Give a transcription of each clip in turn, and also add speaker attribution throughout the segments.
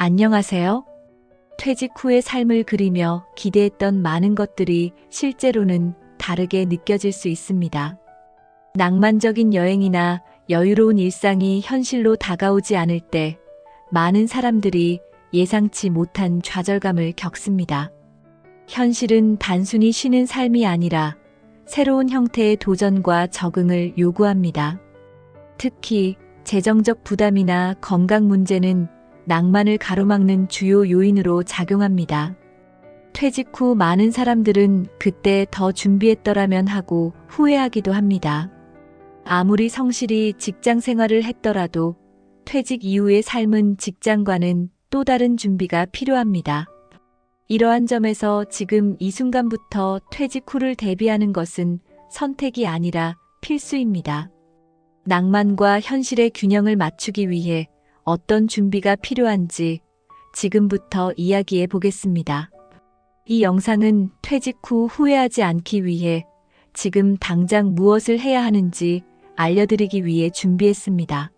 Speaker 1: 안녕하세요. 퇴직 후의 삶을 그리며 기대했던 많은 것들이 실제로는 다르게 느껴질 수 있습니다. 낭만적인 여행이나 여유로운 일상이 현실로 다가오지 않을 때 많은 사람들이 예상치 못한 좌절감을 겪습니다. 현실은 단순히 쉬는 삶이 아니라 새로운 형태의 도전과 적응을 요구합니다. 특히 재정적 부담이나 건강 문제는 낭만을 가로막는 주요 요인으로 작용합니다. 퇴직 후 많은 사람들은 그때 더 준비했더라면 하고 후회하기도 합니다. 아무리 성실히 직장 생활을 했더라도 퇴직 이후의 삶은 직장과는 또 다른 준비가 필요합니다. 이러한 점에서 지금 이 순간부터 퇴직 후를 대비하는 것은 선택이 아니라 필수입니다. 낭만과 현실의 균형을 맞추기 위해 어떤 준비가 필요한지 지금부터 이야기해 보겠습니다. 이 영상은 퇴직 후 후회하지 않기 위해 지금 당장 무엇을 해야 하는지 알려드리기 위해 준비했습니다.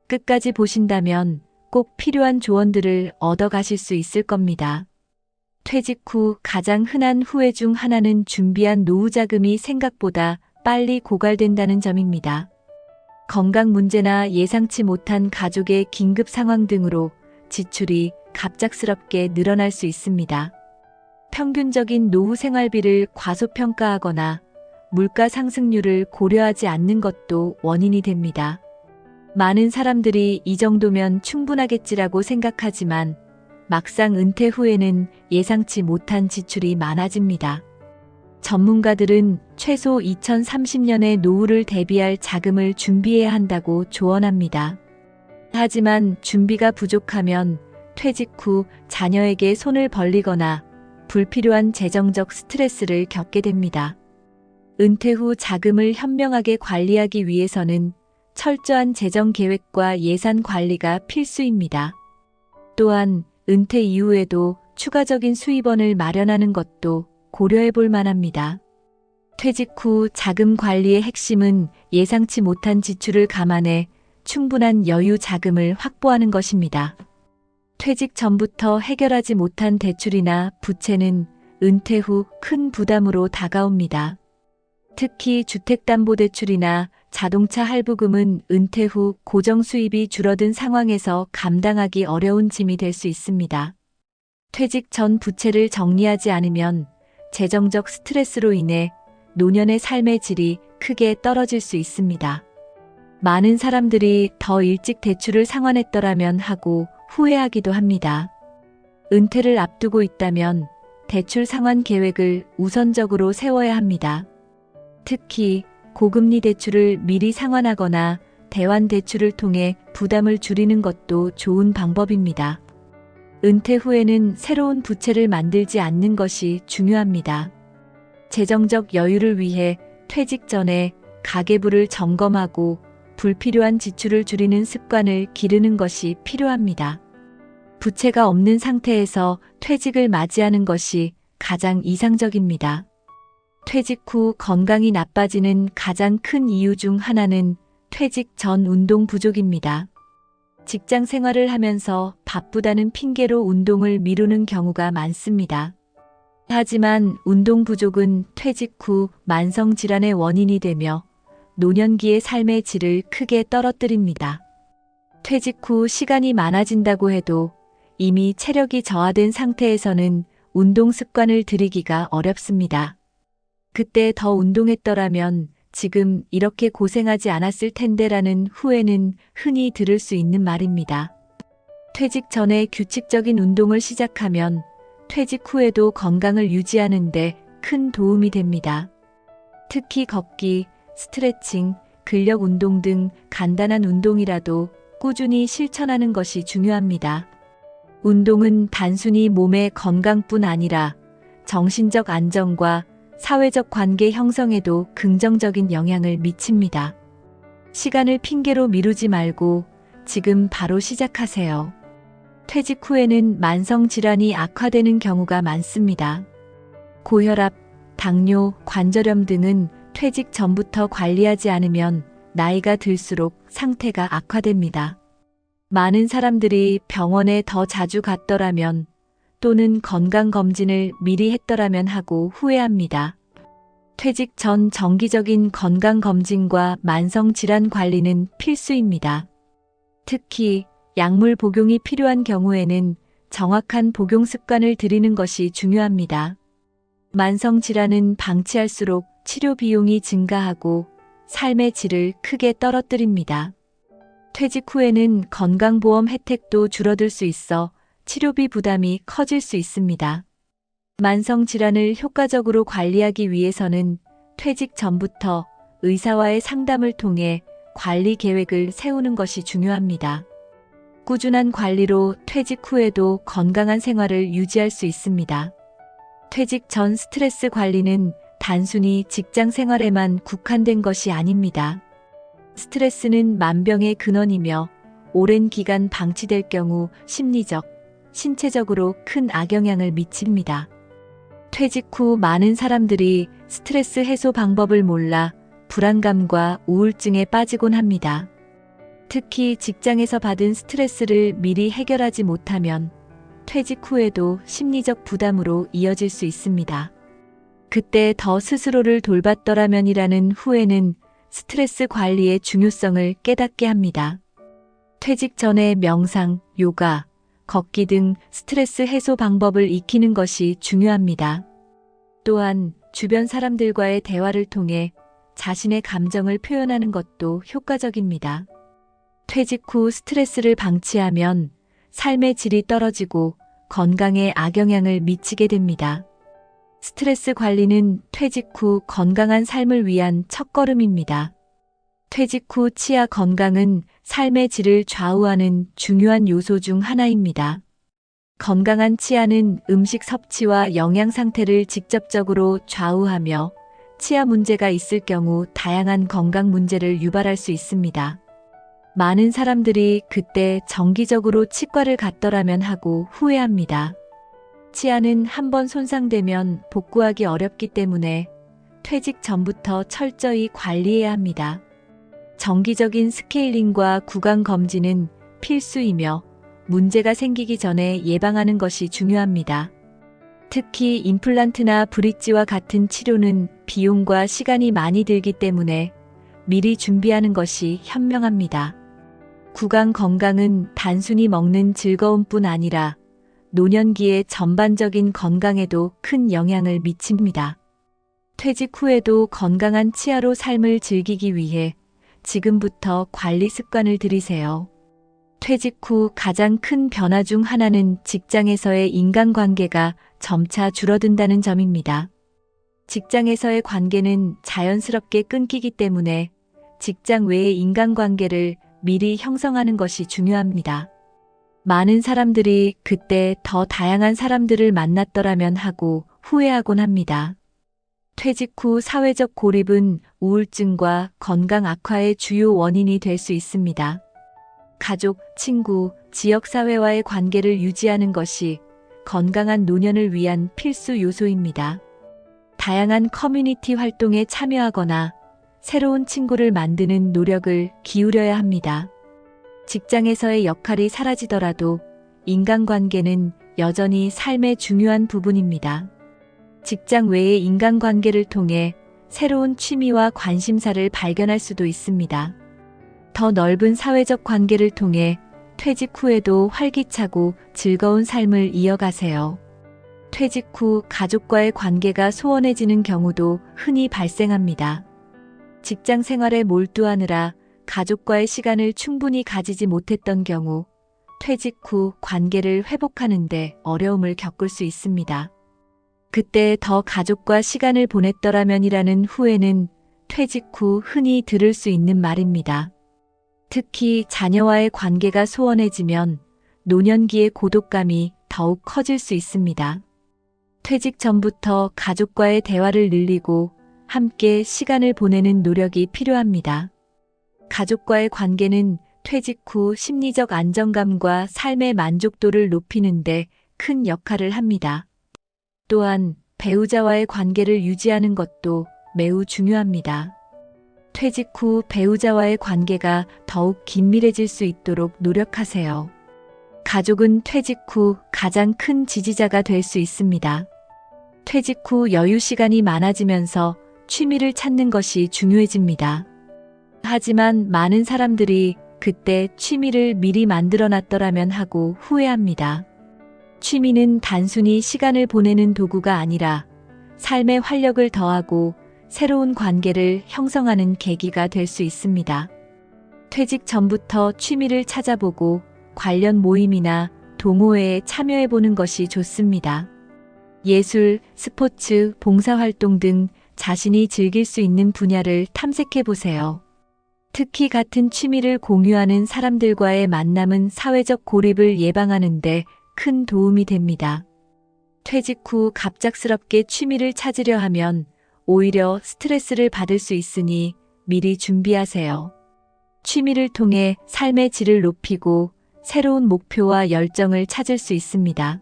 Speaker 1: 끝까지 보신다면 꼭 필요한 조언들을 얻어 가실 수 있을 겁니다. 퇴직 후 가장 흔한 후회 중 하나는 준비한 노후 자금이 생각보다 빨리 고갈된다는 점입니다. 건강 문제나 예상치 못한 가족의 긴급 상황 등으로 지출이 갑작스럽게 늘어날 수 있습니다. 평균적인 노후 생활비를 과소평가하거나 물가 상승률을 고려하지 않는 것도 원인이 됩니다. 많은 사람들이 이 정도면 충분하겠지라고 생각하지만 막상 은퇴 후에는 예상치 못한 지출이 많아집니다. 전문가들은 최소 2030년의 노후를 대비할 자금을 준비해야 한다고 조언합니다. 하지만 준비가 부족하면 퇴직 후 자녀에게 손을 벌리거나 불필요한 재정적 스트레스를 겪게 됩니다. 은퇴 후 자금을 현명하게 관리하기 위해서는 철저한 재정 계획과 예산 관리가 필수입니다. 또한 은퇴 이후에도 추가적인 수입원을 마련하는 것도 고려해 볼 만합니다. 퇴직 후 자금 관리의 핵심은 예상치 못한 지출을 감안해 충분한 여유 자금을 확보하는 것입니다. 퇴직 전부터 해결하지 못한 대출이나 부채는 은퇴 후 큰 부담으로 다가옵니다. 특히 주택담보대출이나 자동차 할부금은 은퇴 후 고정 수입이 줄어든 상황에서 감당하기 어려운 짐이 될 수 있습니다. 퇴직 전 부채를 정리하지 않으면 재정적 스트레스로 인해 노년의 삶의 질이 크게 떨어질 수 있습니다. 많은 사람들이 더 일찍 대출을 상환했더라면 하고 후회하기도 합니다. 은퇴를 앞두고 있다면 대출 상환 계획을 우선적으로 세워야 합니다. 특히 고금리 대출을 미리 상환하거나 대환 대출을 통해 부담을 줄이는 것도 좋은 방법입니다. 은퇴 후에는 새로운 부채를 만들지 않는 것이 중요합니다. 재정적 여유를 위해 퇴직 전에 가계부를 점검하고 불필요한 지출을 줄이는 습관을 기르는 것이 필요합니다. 부채가 없는 상태에서 퇴직을 맞이하는 것이 가장 이상적입니다. 퇴직 후 건강이 나빠지는 가장 큰 이유 중 하나는 퇴직 전 운동 부족입니다. 직장 생활을 하면서 바쁘다는 핑계로 운동을 미루는 경우가 많습니다. 하지만 운동 부족은 퇴직 후 만성 질환의 원인이 되며 노년기의 삶의 질을 크게 떨어뜨립니다. 퇴직 후 시간이 많아진다고 해도 이미 체력이 저하된 상태에서는 운동 습관을 들이기가 어렵습니다. 그때 더 운동했더라면 지금 이렇게 고생하지 않았을 텐데라는 후회는 흔히 들을 수 있는 말입니다. 퇴직 전에 규칙적인 운동을 시작하면 퇴직 후에도 건강을 유지하는 데 큰 도움이 됩니다. 특히 걷기, 스트레칭, 근력 운동 등 간단한 운동이라도 꾸준히 실천하는 것이 중요합니다. 운동은 단순히 몸의 건강뿐 아니라 정신적 안정과 사회적 관계 형성에도 긍정적인 영향을 미칩니다. 시간을 핑계로 미루지 말고 지금 바로 시작하세요. 퇴직 후에는 만성 질환이 악화되는 경우가 많습니다. 고혈압, 당뇨, 관절염 등은 퇴직 전부터 관리하지 않으면 나이가 들수록 상태가 악화됩니다. 많은 사람들이 병원에 더 자주 갔더라면 또는 건강검진을 미리 했더라면 하고 후회합니다. 퇴직 전 정기적인 건강검진과 만성질환 관리는 필수입니다. 특히 약물 복용이 필요한 경우에는 정확한 복용 습관을 들이는 것이 중요합니다. 만성질환은 방치할수록 치료 비용이 증가하고 삶의 질을 크게 떨어뜨립니다. 퇴직 후에는 건강보험 혜택도 줄어들 수 있어 치료비 부담이 커질 수 있습니다. 만성질환을 효과적으로 관리하기 위해서는 퇴직 전부터 의사와의 상담을 통해 관리 계획을 세우는 것이 중요합니다. 꾸준한 관리로 퇴직 후에도 건강한 생활을 유지할 수 있습니다. 퇴직 전 스트레스 관리는 단순히 직장 생활에만 국한된 것이 아닙니다. 스트레스는 만병의 근원이며 오랜 기간 방치될 경우 심리적, 신체적으로 큰 악영향을 미칩니다. 퇴직 후 많은 사람들이 스트레스 해소 방법을 몰라 불안감과 우울증에 빠지곤 합니다. 특히 직장에서 받은 스트레스를 미리 해결하지 못하면 퇴직 후에도 심리적 부담으로 이어질 수 있습니다. 그때 더 스스로를 돌봤더라면이라는 후회는 스트레스 관리의 중요성을 깨닫게 합니다. 퇴직 전에 명상, 요가, 걷기 등 스트레스 해소 방법을 익히는 것이 중요합니다. 또한 주변 사람들과의 대화를 통해 자신의 감정을 표현하는 것도 효과적입니다. 퇴직 후 스트레스를 방치하면 삶의 질이 떨어지고 건강에 악영향을 미치게 됩니다. 스트레스 관리는 퇴직 후 건강한 삶을 위한 첫걸음입니다. 퇴직 후 치아 건강은 삶의 질을 좌우하는 중요한 요소 중 하나입니다. 건강한 치아는 음식 섭취와 영양 상태를 직접적으로 좌우하며 치아 문제가 있을 경우 다양한 건강 문제를 유발할 수 있습니다. 많은 사람들이 그때 정기적으로 치과를 갔더라면 하고 후회합니다. 치아는 한번 손상되면 복구하기 어렵기 때문에 퇴직 전부터 철저히 관리해야 합니다. 정기적인 스케일링과 구강 검진은 필수이며 문제가 생기기 전에 예방하는 것이 중요합니다. 특히 임플란트나 브릿지와 같은 치료는 비용과 시간이 많이 들기 때문에 미리 준비하는 것이 현명합니다. 구강 건강은 단순히 먹는 즐거움뿐 아니라 노년기의 전반적인 건강에도 큰 영향을 미칩니다. 퇴직 후에도 건강한 치아로 삶을 즐기기 위해 지금부터 관리 습관을 들이세요. 퇴직 후 가장 큰 변화 중 하나는 직장에서의 인간관계가 점차 줄어든다는 점입니다. 직장에서의 관계는 자연스럽게 끊기기 때문에 직장 외의 인간관계를 미리 형성하는 것이 중요합니다. 많은 사람들이 그때 더 다양한 사람들을 만났더라면 하고 후회하곤 합니다. 퇴직 후 사회적 고립은 우울증과 건강 악화의 주요 원인이 될 수 있습니다. 가족, 친구, 지역사회와의 관계를 유지하는 것이 건강한 노년을 위한 필수 요소입니다. 다양한 커뮤니티 활동에 참여하거나 새로운 친구를 만드는 노력을 기울여야 합니다. 직장에서의 역할이 사라지더라도 인간관계는 여전히 삶의 중요한 부분입니다. 직장 외의 인간관계를 통해 새로운 취미와 관심사를 발견할 수도 있습니다. 더 넓은 사회적 관계를 통해 퇴직 후에도 활기차고 즐거운 삶을 이어가세요. 퇴직 후 가족과의 관계가 소원해지는 경우도 흔히 발생합니다. 직장 생활에 몰두하느라 가족과의 시간을 충분히 가지지 못했던 경우 퇴직 후 관계를 회복하는데 어려움을 겪을 수 있습니다. 그때 더 가족과 시간을 보냈더라면이라는 후회는 퇴직 후 흔히 들을 수 있는 말입니다. 특히 자녀와의 관계가 소원해지면 노년기의 고독감이 더욱 커질 수 있습니다. 퇴직 전부터 가족과의 대화를 늘리고 함께 시간을 보내는 노력이 필요합니다. 가족과의 관계는 퇴직 후 심리적 안정감과 삶의 만족도를 높이는 데 큰 역할을 합니다. 또한 배우자와의 관계를 유지하는 것도 매우 중요합니다. 퇴직 후 배우자와의 관계가 더욱 긴밀해질 수 있도록 노력하세요. 가족은 퇴직 후 가장 큰 지지자가 될 수 있습니다. 퇴직 후 여유 시간이 많아지면서 취미를 찾는 것이 중요해집니다. 하지만 많은 사람들이 그때 취미를 미리 만들어 놨더라면 하고 후회합니다. 취미는 단순히 시간을 보내는 도구가 아니라 삶의 활력을 더하고 새로운 관계를 형성하는 계기가 될 수 있습니다. 퇴직 전부터 취미를 찾아보고 관련 모임이나 동호회에 참여해보는 것이 좋습니다. 예술, 스포츠, 봉사활동 등 자신이 즐길 수 있는 분야를 탐색해보세요. 특히 같은 취미를 공유하는 사람들과의 만남은 사회적 고립을 예방하는 데 큰 도움이 됩니다. 퇴직 후 갑작스럽게 취미를 찾으려 하면 오히려 스트레스를 받을 수 있으니 미리 준비하세요. 취미를 통해 삶의 질을 높이고 새로운 목표와 열정을 찾을 수 있습니다.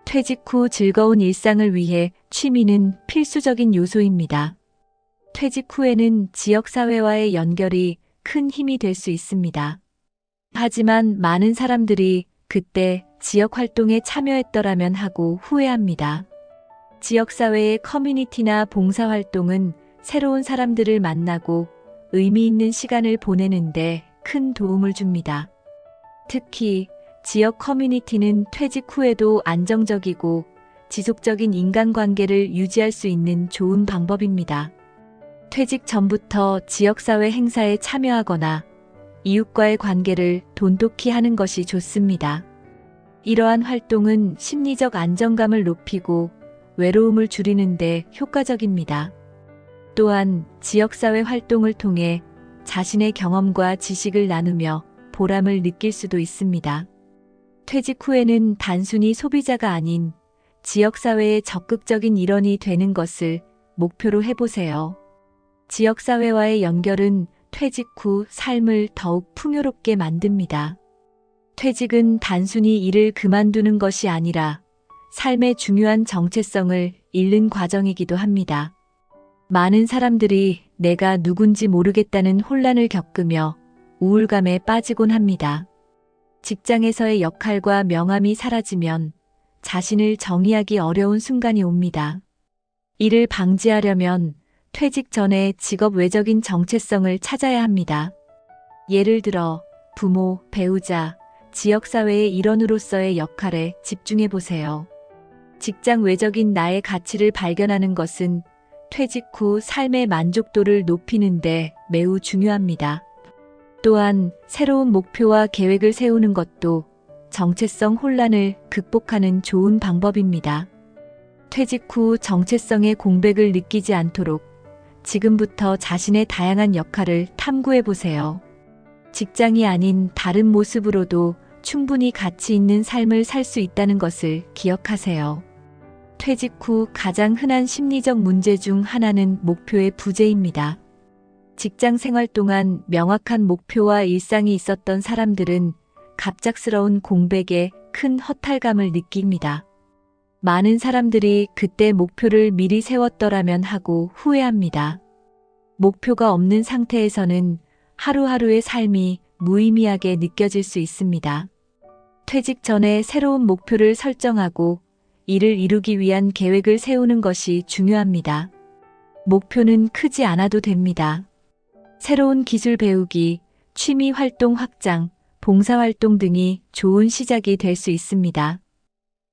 Speaker 1: 퇴직 후 즐거운 일상을 위해 취미는 필수적인 요소입니다. 퇴직 후에는 지역사회와의 연결이 큰 힘이 될 수 있습니다. 하지만 많은 사람들이 그때 지역 활동에 참여했더라면 하고 후회합니다. 지역사회의 커뮤니티나 봉사활동은 새로운 사람들을 만나고 의미 있는 시간을 보내는데 큰 도움을 줍니다. 특히 지역 커뮤니티는 퇴직 후에도 안정적이고 지속적인 인간관계를 유지할 수 있는 좋은 방법입니다. 퇴직 전부터 지역사회 행사에 참여하거나 이웃과의 관계를 돈독히 하는 것이 좋습니다. 이러한 활동은 심리적 안정감을 높이고 외로움을 줄이는 데 효과적입니다. 또한 지역사회 활동을 통해 자신의 경험과 지식을 나누며 보람을 느낄 수도 있습니다. 퇴직 후에는 단순히 소비자가 아닌 지역사회의 적극적인 일원이 되는 것을 목표로 해보세요. 지역사회와의 연결은 퇴직 후 삶을 더욱 풍요롭게 만듭니다. 퇴직은 단순히 일을 그만두는 것이 아니라 삶의 중요한 정체성을 잃는 과정이기도 합니다. 많은 사람들이 내가 누군지 모르겠다는 혼란을 겪으며 우울감에 빠지곤 합니다. 직장에서의 역할과 명함이 사라지면 자신을 정의하기 어려운 순간이 옵니다. 이를 방지하려면 퇴직 전에 직업 외적인 정체성을 찾아야 합니다. 예를 들어 부모, 배우자, 지역사회의 일원으로서의 역할에 집중해 보세요. 직장 외적인 나의 가치를 발견하는 것은 퇴직 후 삶의 만족도를 높이는 데 매우 중요합니다. 또한 새로운 목표와 계획을 세우는 것도 정체성 혼란을 극복하는 좋은 방법입니다. 퇴직 후 정체성의 공백을 느끼지 않도록 지금부터 자신의 다양한 역할을 탐구해 보세요. 직장이 아닌 다른 모습으로도 충분히 가치 있는 삶을 살 수 있다는 것을 기억하세요. 퇴직 후 가장 흔한 심리적 문제 중 하나는 목표의 부재입니다. 직장 생활 동안 명확한 목표와 일상이 있었던 사람들은 갑작스러운 공백에 큰 허탈감을 느낍니다. 많은 사람들이 그때 목표를 미리 세웠더라면 하고 후회합니다. 목표가 없는 상태에서는 하루하루의 삶이 무의미하게 느껴질 수 있습니다. 퇴직 전에 새로운 목표를 설정하고 이를 이루기 위한 계획을 세우는 것이 중요합니다. 목표는 크지 않아도 됩니다. 새로운 기술 배우기, 취미 활동 확장, 봉사활동 등이 좋은 시작이 될 수 있습니다.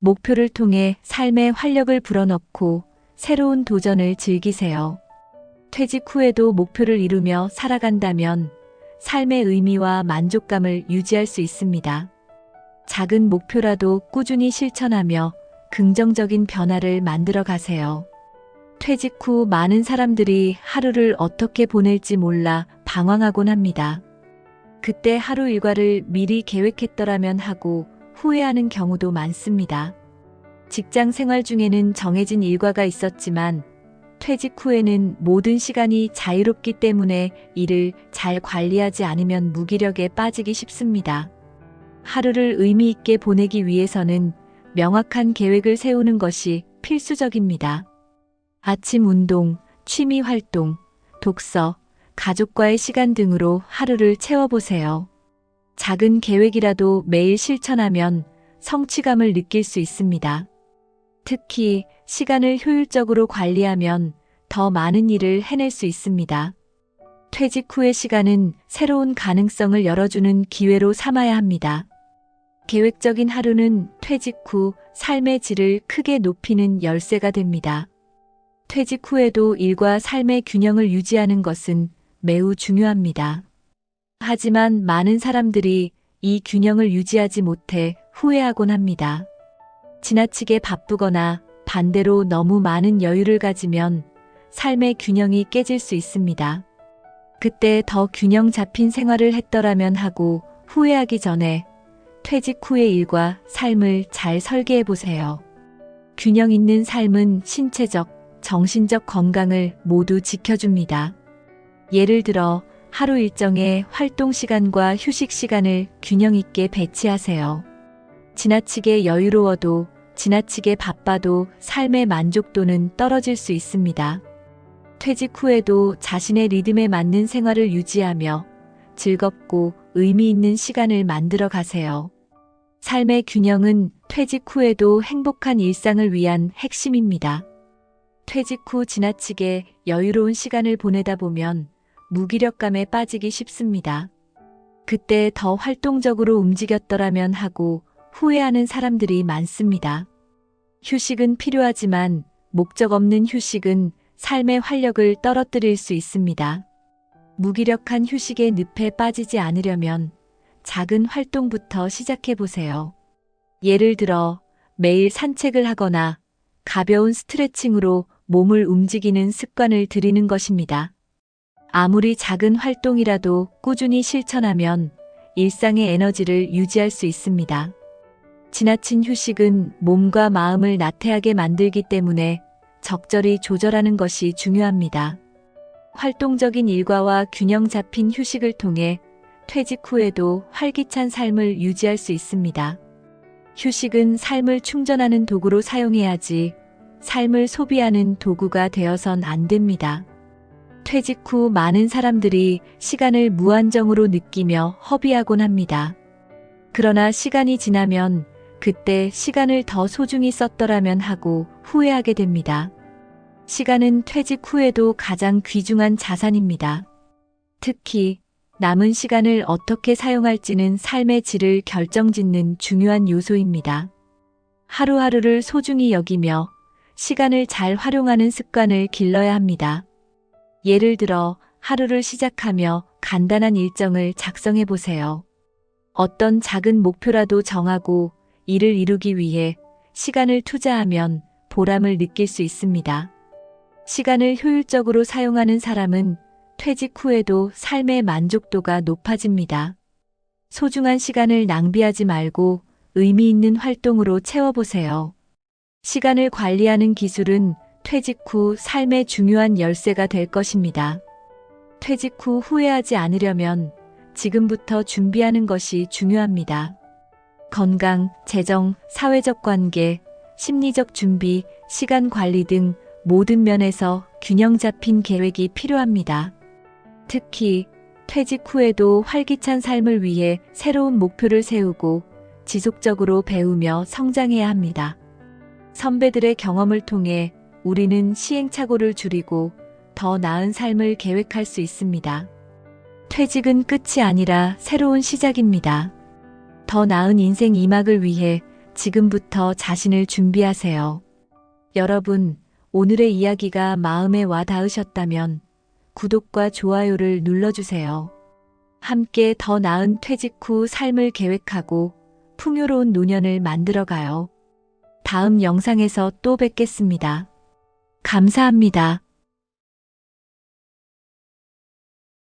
Speaker 1: 목표를 통해 삶에 활력을 불어넣고 새로운 도전을 즐기세요. 퇴직 후에도 목표를 이루며 살아간다면 삶의 의미와 만족감을 유지할 수 있습니다. 작은 목표라도 꾸준히 실천하며 긍정적인 변화를 만들어 가세요. 퇴직 후 많은 사람들이 하루를 어떻게 보낼지 몰라 방황하곤 합니다. 그때 하루 일과를 미리 계획했더라면 하고 후회하는 경우도 많습니다. 직장 생활 중에는 정해진 일과가 있었지만 퇴직 후에는 모든 시간이 자유롭기 때문에 일을 잘 관리하지 않으면 무기력에 빠지기 쉽습니다. 하루를 의미 있게 보내기 위해서는 명확한 계획을 세우는 것이 필수적입니다. 아침 운동, 취미 활동, 독서, 가족과의 시간 등으로 하루를 채워보세요. 작은 계획이라도 매일 실천하면 성취감을 느낄 수 있습니다. 특히 시간을 효율적으로 관리하면 더 많은 일을 해낼 수 있습니다. 퇴직 후의 시간은 새로운 가능성을 열어주는 기회로 삼아야 합니다. 계획적인 하루는 퇴직 후 삶의 질을 크게 높이는 열쇠가 됩니다. 퇴직 후에도 일과 삶의 균형을 유지하는 것은 매우 중요합니다. 하지만 많은 사람들이 이 균형을 유지하지 못해 후회하곤 합니다. 지나치게 바쁘거나 반대로 너무 많은 여유를 가지면 삶의 균형이 깨질 수 있습니다. 그때 더 균형 잡힌 생활을 했더라면 하고 후회하기 전에 퇴직 후의 일과 삶을 잘 설계해 보세요. 균형 있는 삶은 신체적, 정신적 건강을 모두 지켜줍니다. 예를 들어 하루 일정에 활동 시간과 휴식 시간을 균형 있게 배치하세요. 지나치게 여유로워도 지나치게 바빠도 삶의 만족도는 떨어질 수 있습니다. 퇴직 후에도 자신의 리듬에 맞는 생활을 유지하며 즐겁고 의미 있는 시간을 만들어 가세요. 삶의 균형은 퇴직 후에도 행복한 일상을 위한 핵심입니다. 퇴직 후 지나치게 여유로운 시간을 보내다 보면 무기력감에 빠지기 쉽습니다. 그때 더 활동적으로 움직였더라면 하고 후회하는 사람들이 많습니다. 휴식은 필요하지만 목적 없는 휴식은 삶의 활력을 떨어뜨릴 수 있습니다. 무기력한 휴식의 늪에 빠지지 않으려면 작은 활동부터 시작해 보세요. 예를 들어 매일 산책을 하거나 가벼운 스트레칭으로 몸을 움직이는 습관을 들이는 것입니다. 아무리 작은 활동이라도 꾸준히 실천하면 일상의 에너지를 유지할 수 있습니다. 지나친 휴식은 몸과 마음을 나태하게 만들기 때문에 적절히 조절하는 것이 중요합니다. 활동적인 일과와 균형 잡힌 휴식을 통해 퇴직 후에도 활기찬 삶을 유지할 수 있습니다. 휴식은 삶을 충전하는 도구로 사용해야지 삶을 소비하는 도구가 되어선 안 됩니다. 퇴직 후 많은 사람들이 시간을 무한정으로 느끼며 허비하곤 합니다. 그러나 시간이 지나면 그때 시간을 더 소중히 썼더라면 하고 후회하게 됩니다. 시간은 퇴직 후에도 가장 귀중한 자산입니다. 특히 남은 시간을 어떻게 사용할지는 삶의 질을 결정짓는 중요한 요소입니다. 하루하루를 소중히 여기며 시간을 잘 활용하는 습관을 길러야 합니다. 예를 들어 하루를 시작하며 간단한 일정을 작성해 보세요. 어떤 작은 목표라도 정하고 이를 이루기 위해 시간을 투자하면 보람을 느낄 수 있습니다. 시간을 효율적으로 사용하는 사람은 퇴직 후에도 삶의 만족도가 높아집니다. 소중한 시간을 낭비하지 말고 의미 있는 활동으로 채워보세요. 시간을 관리하는 기술은 퇴직 후 삶의 중요한 열쇠가 될 것입니다. 퇴직 후 후회하지 않으려면 지금부터 준비하는 것이 중요합니다. 건강, 재정, 사회적 관계, 심리적 준비, 시간 관리 등 모든 면에서 균형 잡힌 계획이 필요합니다. 특히 퇴직 후에도 활기찬 삶을 위해 새로운 목표를 세우고 지속적으로 배우며 성장해야 합니다. 선배들의 경험을 통해 우리는 시행착오를 줄이고 더 나은 삶을 계획할 수 있습니다. 퇴직은 끝이 아니라 새로운 시작입니다. 더 나은 인생 2막을 위해 지금부터 자신을 준비하세요. 여러분, 오늘의 이야기가 마음에 와 닿으셨다면 구독과 좋아요를 눌러주세요. 함께 더 나은 퇴직 후 삶을 계획하고 풍요로운 노년을 만들어가요. 다음 영상에서 또 뵙겠습니다. 감사합니다.